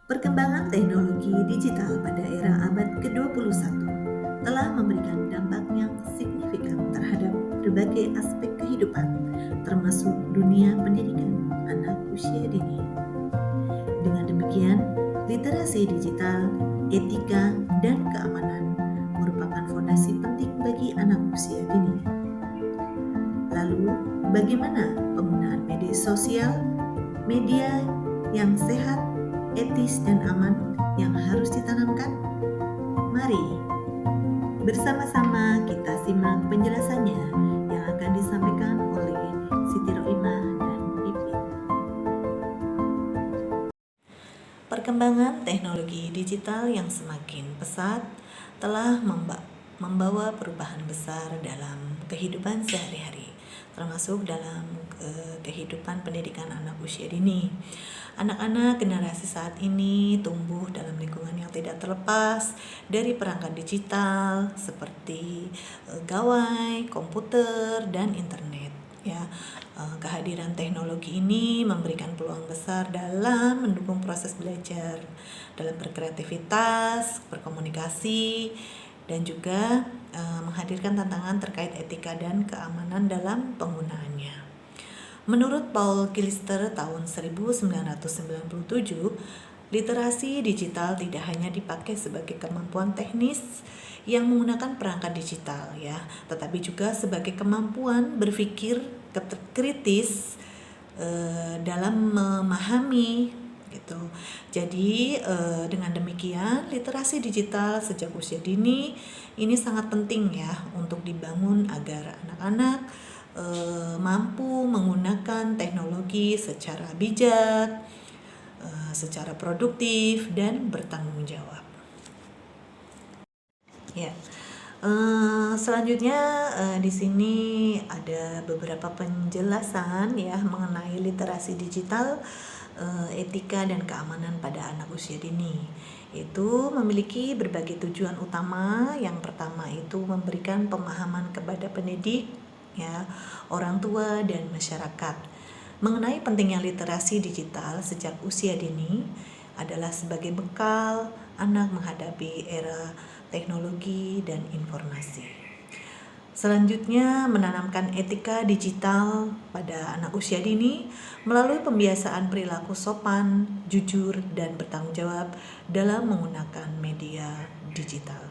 Perkembangan teknologi digital pada era abad ke-21 telah memberikan dampak yang signifikan terhadap berbagai aspek kehidupan, termasuk dunia pendidikan anak usia dini. Dengan demikian, literasi digital, etika, dan keamanan merupakan fondasi penting bagi anak usia dini. Lalu, bagaimana penggunaan media sosial, media yang sehat, etis, dan aman yang harus ditanamkan? Mari bersama-sama kita simak penjelasannya yang akan disampaikan oleh Siti Roimah dan Pipin. Perkembangan teknologi digital yang semakin pesat telah membawa perubahan besar dalam kehidupan sehari-hari, termasuk dalam kehidupan pendidikan anak usia dini. Anak-anak generasi saat ini tumbuh dalam lingkungan yang tidak terlepas dari perangkat digital seperti gawai, komputer, dan internet. Ya, kehadiran teknologi ini memberikan peluang besar dalam mendukung proses belajar, dalam berkreativitas, berkomunikasi, dan juga menghadirkan tantangan terkait etika dan keamanan dalam penggunaannya. Menurut Paul Gillister tahun 1997, literasi digital tidak hanya dipakai sebagai kemampuan teknis yang menggunakan perangkat digital ya, tetapi juga sebagai kemampuan berpikir kritis dalam memahami gitu. Jadi dengan demikian literasi digital sejak usia dini ini sangat penting ya untuk dibangun agar anak-anak mampu menggunakan teknologi secara bijak, secara produktif, dan bertanggung jawab. Ya, selanjutnya di sini ada beberapa penjelasan ya mengenai literasi digital, etika dan keamanan pada anak usia dini. Itu memiliki berbagai tujuan utama. Yang pertama itu memberikan pemahaman kepada pendidik, ya, orang tua dan masyarakat mengenai pentingnya literasi digital sejak usia dini adalah sebagai bekal anak menghadapi era teknologi dan informasi. Selanjutnya, menanamkan etika digital pada anak usia dini melalui pembiasaan perilaku sopan, jujur, dan bertanggung jawab dalam menggunakan media digital.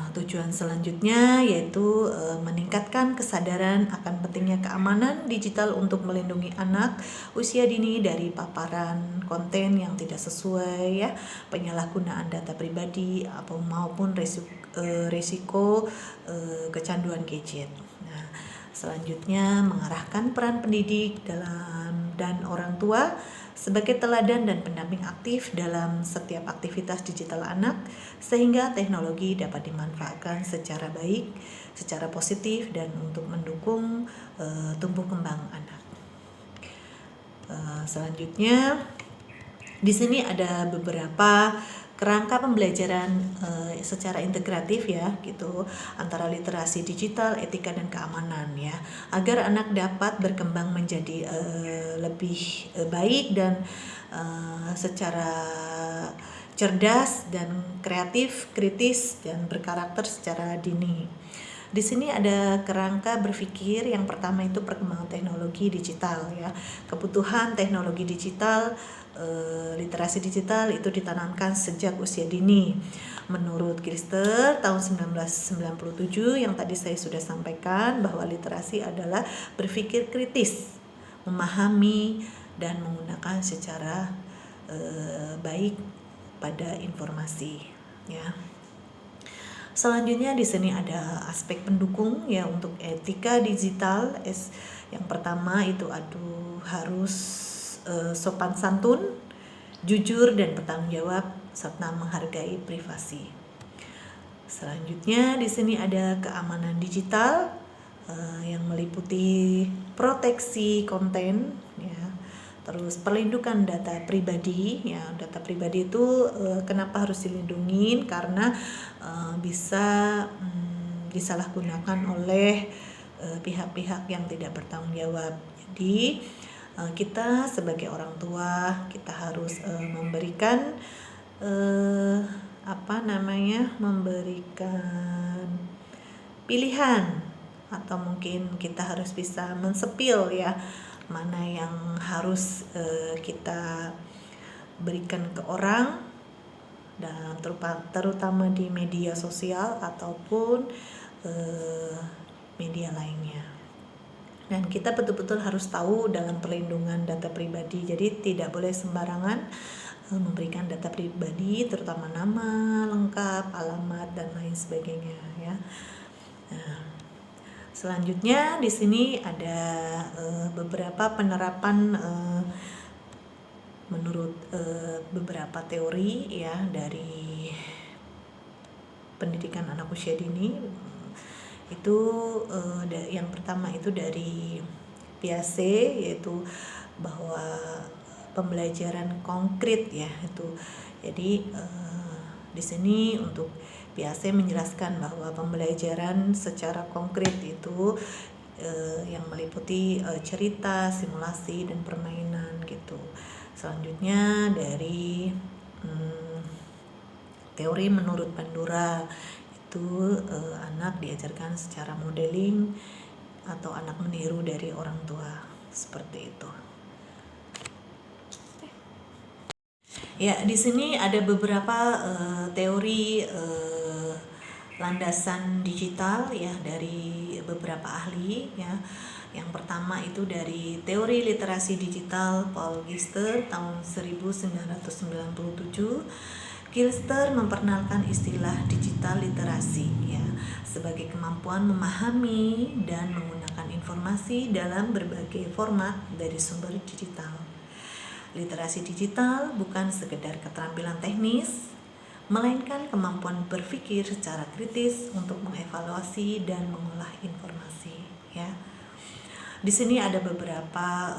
Tujuan selanjutnya yaitu meningkatkan kesadaran akan pentingnya keamanan digital untuk melindungi anak usia dini dari paparan konten yang tidak sesuai ya, penyalahgunaan data pribadi maupun risiko kecanduan gadget. Nah, selanjutnya mengarahkan peran pendidik dan orang tua sebagai teladan dan pendamping aktif dalam setiap aktivitas digital anak sehingga teknologi dapat dimanfaatkan secara baik, secara positif dan untuk mendukung tumbuh kembang anak. Selanjutnya di sini ada beberapa kerangka pembelajaran secara integratif ya gitu antara literasi digital, etika dan keamanan ya, agar anak dapat berkembang menjadi lebih baik dan secara cerdas dan kreatif, kritis dan berkarakter secara dini. Di sini ada kerangka berpikir. Yang pertama itu perkembangan teknologi digital ya. Kebutuhan teknologi digital, literasi digital itu ditanamkan sejak usia dini. Menurut Gillister tahun 1997 yang tadi saya sudah sampaikan bahwa literasi adalah berpikir kritis, memahami dan menggunakan secara baik pada informasi ya. Selanjutnya di sini ada aspek pendukung ya untuk etika digital. Yang pertama itu harus sopan santun, jujur dan bertanggung jawab serta menghargai privasi. Selanjutnya di sini ada keamanan digital yang meliputi proteksi konten ya. Terus perlindungan data pribadi ya. Data pribadi itu kenapa harus dilindungi? Karena bisa disalahgunakan oleh pihak-pihak yang tidak bertanggung jawab. Jadi Kita sebagai orang tua kita harus memberikan eh, memberikan pilihan, atau mungkin kita harus bisa mensepil ya mana yang harus kita berikan ke orang, dan terutama di media sosial ataupun media lainnya. Dan kita betul-betul harus tahu dalam perlindungan data pribadi, jadi tidak boleh sembarangan memberikan data pribadi, terutama nama lengkap, alamat, dan lain sebagainya ya. Nah, selanjutnya di sini ada beberapa penerapan menurut beberapa teori ya dari pendidikan anak usia dini. Itu yang pertama itu dari Piaget, yaitu bahwa pembelajaran konkret ya itu. Jadi di sini untuk Piaget menjelaskan bahwa pembelajaran secara konkret itu yang meliputi cerita, simulasi, dan permainan gitu. Selanjutnya dari teori menurut Bandura, itu anak diajarkan secara modeling atau anak meniru dari orang tua, seperti itu. Ya, di sini ada beberapa teori landasan digital ya dari beberapa ahli ya. Yang pertama itu dari teori literasi digital Paul Gister tahun 1997. Gister memperkenalkan istilah digital literasi ya sebagai kemampuan memahami dan menggunakan informasi dalam berbagai format dari sumber digital. Literasi digital bukan sekedar keterampilan teknis, melainkan kemampuan berpikir secara kritis untuk mengevaluasi dan mengolah informasi ya. Di sini ada beberapa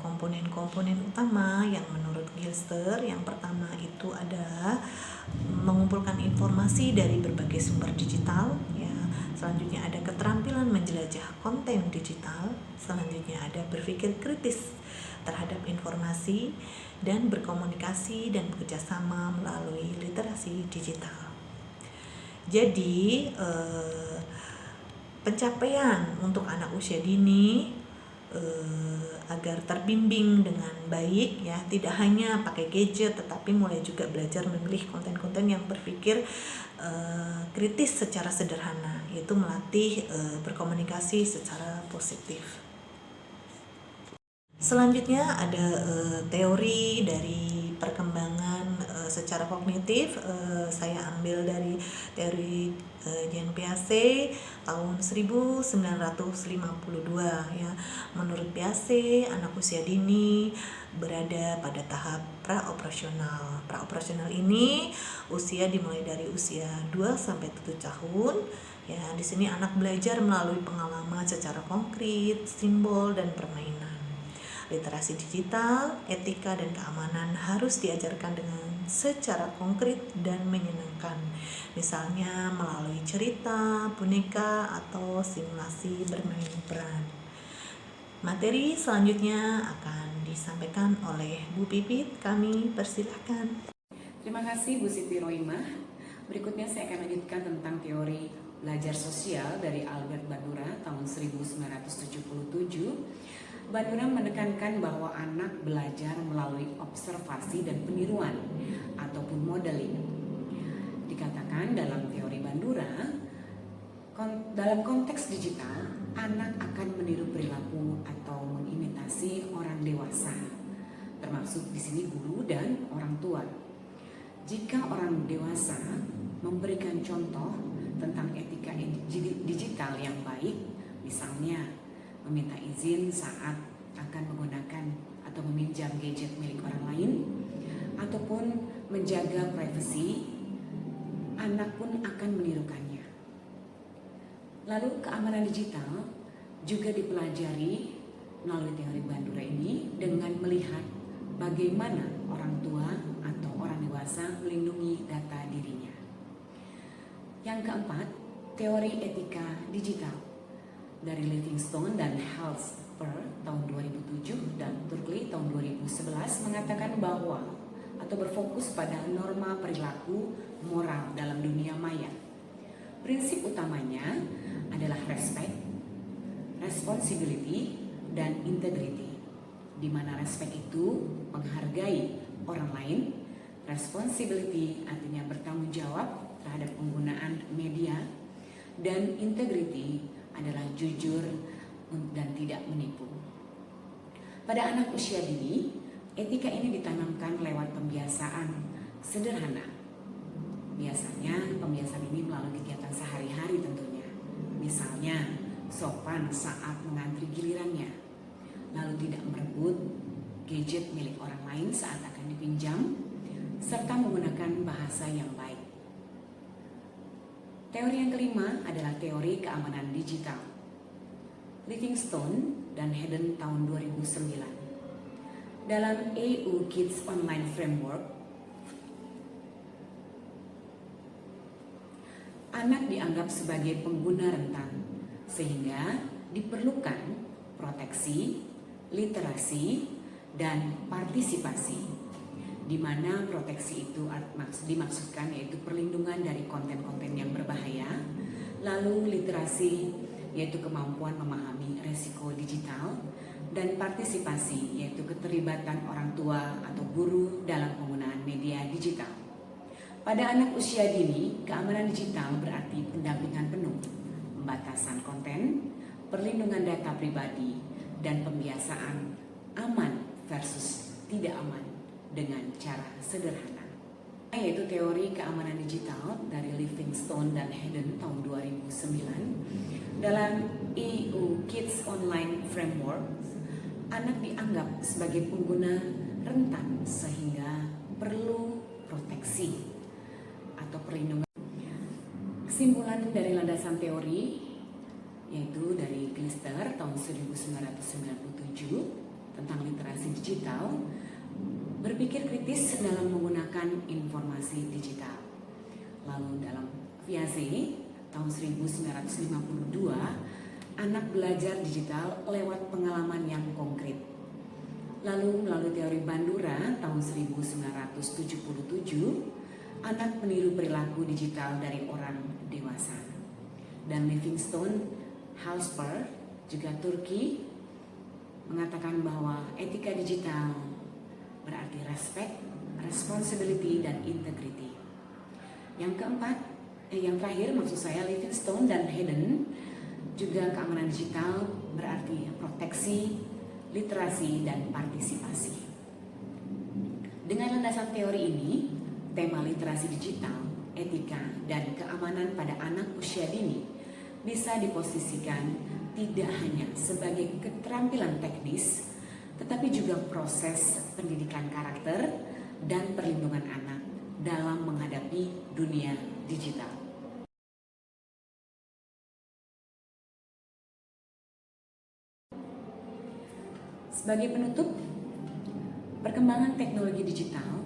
komponen-komponen utama yang menurut Gister. Yang pertama itu ada mengumpulkan informasi dari berbagai sumber digital ya. Selanjutnya ada keterampilan menjelajah konten digital. Selanjutnya ada berpikir kritis terhadap informasi dan berkomunikasi dan bekerjasama melalui literasi digital. Jadi pencapaian untuk anak usia dini agar terbimbing dengan baik ya, tidak hanya pakai gadget tetapi mulai juga belajar memilih konten-konten yang berpikir kritis secara sederhana, yaitu melatih berkomunikasi secara positif. Selanjutnya ada teori dari perkembangan secara kognitif. Saya ambil dari teori Jean Piaget tahun 1952 ya. Menurut Piaget, anak usia dini berada pada tahap praoperasional. Praoperasional ini usia dimulai dari usia 2 sampai 7 tahun. Ya, di sini anak belajar melalui pengalaman secara konkret, simbol, dan permainan. Literasi digital, etika, dan keamanan harus diajarkan dengan secara konkret dan menyenangkan, misalnya melalui cerita, boneka, atau simulasi bermain peran. Materi selanjutnya akan disampaikan oleh Bu Pipit. Kami persilahkan. Terima kasih Bu Siti Roimah. Berikutnya saya akan lanjutkan tentang teori belajar sosial dari Albert Bandura tahun 1977. Bandura menekankan bahwa anak belajar melalui observasi dan peniruan ataupun modeling. Dikatakan dalam teori Bandura, dalam konteks digital, anak akan meniru perilaku atau mengimitasi orang dewasa, termasuk di sini guru dan orang tua. Jika orang dewasa memberikan contoh tentang etika digital yang baik, misalnya meminta izin saat akan menggunakan atau meminjam gadget milik orang lain, ataupun menjaga privasi, anak pun akan menirukannya. Lalu keamanan digital juga dipelajari melalui teori Bandura ini dengan melihat bagaimana orang tua atau orang dewasa melindungi data dirinya. Yang keempat, teori etika digital dari Livingstone dan Health Halsper tahun 2007 dan Turkley tahun 2011 mengatakan bahwa atau berfokus pada norma perilaku moral dalam dunia maya. Prinsip utamanya adalah respect, responsibility, dan integrity, di mana respect itu menghargai orang lain, responsibility artinya bertanggung jawab terhadap penggunaan media, dan integrity adalah jujur dan tidak menipu. Pada anak usia dini, etika ini ditanamkan lewat pembiasaan sederhana. Biasanya pembiasaan ini melalui kegiatan sehari-hari tentunya. Misalnya, sopan saat mengantri gilirannya, lalu tidak merebut gadget milik orang lain saat akan dipinjam, serta menggunakan bahasa yang baik. Teori yang kelima adalah teori keamanan digital. Livingstone dan Hayden tahun 2009. Dalam EU Kids Online Framework, anak dianggap sebagai pengguna rentan, sehingga diperlukan proteksi, literasi, dan partisipasi, di mana proteksi itu dimaksudkan yaitu perlindungan dari konten-konten yang berbahaya, lalu literasi yaitu kemampuan memahami resiko digital, dan partisipasi yaitu keterlibatan orang tua atau guru dalam penggunaan media digital. Pada anak usia dini, keamanan digital berarti pendampingan penuh, pembatasan konten, perlindungan data pribadi, dan pembiasaan aman versus tidak aman dengan cara sederhana. Yaitu teori keamanan digital dari Livingstone dan Hayden tahun 2009. Dalam EU Kids Online Framework, anak dianggap sebagai pengguna rentan sehingga perlu proteksi atau perlindungan. Kesimpulan dari landasan teori yaitu dari Glister tahun 1997 tentang literasi digital, berpikir kritis dalam menggunakan informasi digital. Lalu dalam Piaget tahun 1952, anak belajar digital lewat pengalaman yang konkret. Lalu melalui teori Bandura tahun 1977, anak meniru perilaku digital dari orang dewasa. Dan Livingstone, Halsper, juga Turki mengatakan bahwa etika digital berarti respect, responsibility, dan integrity. Yang keempat, yang terakhir maksud saya Livingstone dan Hayden juga keamanan digital berarti proteksi, literasi, dan partisipasi. Dengan landasan teori ini, tema literasi digital, etika, dan keamanan pada anak usia dini bisa diposisikan tidak hanya sebagai keterampilan teknis, tetapi juga proses pendidikan karakter dan perlindungan anak dalam menghadapi dunia digital. Sebagai penutup, perkembangan teknologi digital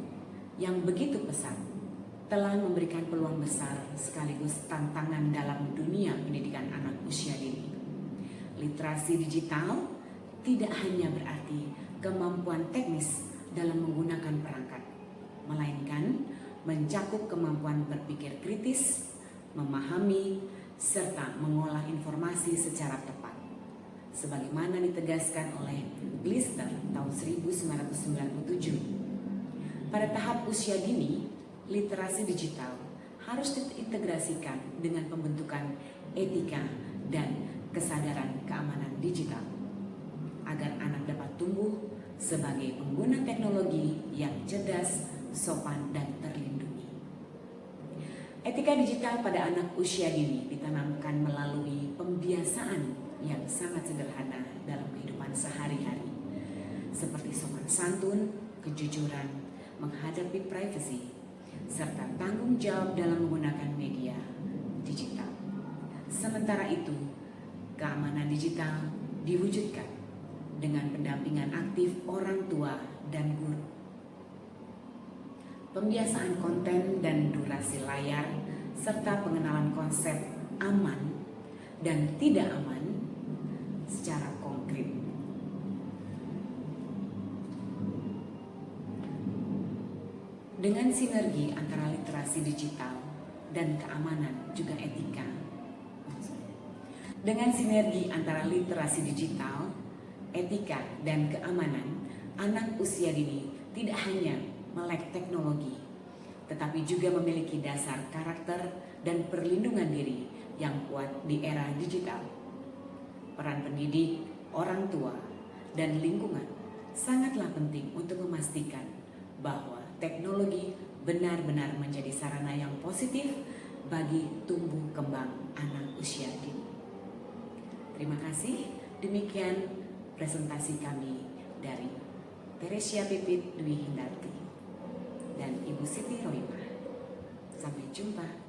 yang begitu pesat telah memberikan peluang besar sekaligus tantangan dalam dunia pendidikan anak usia dini. Literasi digital tidak hanya berarti kemampuan teknis dalam menggunakan perangkat, melainkan mencakup kemampuan berpikir kritis, memahami, serta mengolah informasi secara tepat. Sebagaimana ditegaskan oleh Glister tahun 1997. Pada tahap usia dini, literasi digital harus diintegrasikan dengan pembentukan etika dan kesadaran keamanan digital agar anak dapat tumbuh sebagai pengguna teknologi yang cerdas, sopan, dan terlindungi. Etika digital pada anak usia dini ditanamkan melalui pembiasaan yang sangat sederhana dalam kehidupan sehari-hari, seperti sopan santun, kejujuran, menghadapi privasi, serta tanggung jawab dalam menggunakan media digital. Sementara itu, keamanan digital diwujudkan dengan pendampingan aktif orang tua dan guru. Pembiasaan konten dan durasi layar, serta pengenalan konsep aman dan tidak aman secara konkret Dengan sinergi antara literasi digital dan keamanan juga etika. Dengan sinergi antara literasi digital, etika, dan keamanan, anak usia dini tidak hanya melek teknologi, tetapi juga memiliki dasar karakter dan perlindungan diri yang kuat di era digital. Peran pendidik, orang tua, dan lingkungan sangatlah penting untuk memastikan bahwa teknologi benar-benar menjadi sarana yang positif bagi tumbuh kembang anak usia dini. Terima kasih, demikian presentasi kami dari Teresia Pipit Dwi Hindarti dan Ibu Siti Rohimah. Sampai jumpa.